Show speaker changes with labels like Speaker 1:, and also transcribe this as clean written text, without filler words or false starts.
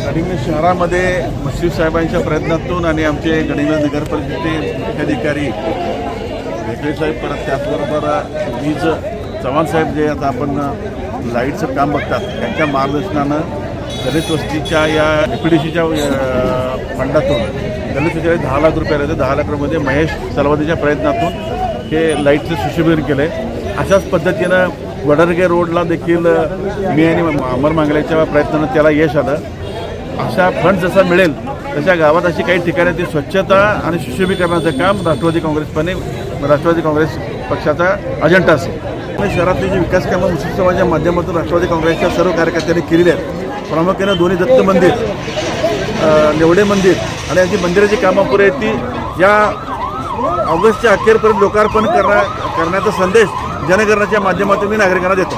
Speaker 1: गडिंग्लज शहरामध्ये मुश्रीफ साहेबांच्या प्रयत्नातून आणि आमचे गडिंग्लज नगर परिषदेचे अधिकारी भेटले साहेब, परत त्याचबरोबर वीज चव्हाण साहेब जे आता आपण लाईटचं काम बघतात त्यांच्या मार्गदर्शनानं दलित वस्तीच्या या EPDCच्या फंडातून दलित वस्तीला 10 लाख रुपये आले. 10 लाख रुपये महेश सलवादीच्या प्रयत्नातून हे लाईटचं सुशोभीकरण केलं आहे. अशाच पद्धतीनं वडरगे रोडला देखील मी आणि अमर मांगलेच्या प्रयत्नानं त्याला यश आलं. अशा फंड जसा मिळेल तशा गावात अशी काही ठिकाणी ती स्वच्छता आणि सुशोभीकरणाचं काम राष्ट्रवादी काँग्रेस पक्षाचा अजेंडा असेल. शहरातली जी विकास कामं मुस्लिम समाजाच्या माध्यमातून राष्ट्रवादी काँग्रेसच्या सर्व कार्यकर्त्यांनी केलेली आहेत. प्रामुख्यानं दोन्ही दत्त मंदिर, नेवडे मंदिर आणि यांची मंदिराची कामं पुढे ती या ऑगस्टच्या अखेरपर्यंत लोकार्पण करण्याचा संदेश जनगणनेच्या माध्यमातून मी नागरिकांना देतो.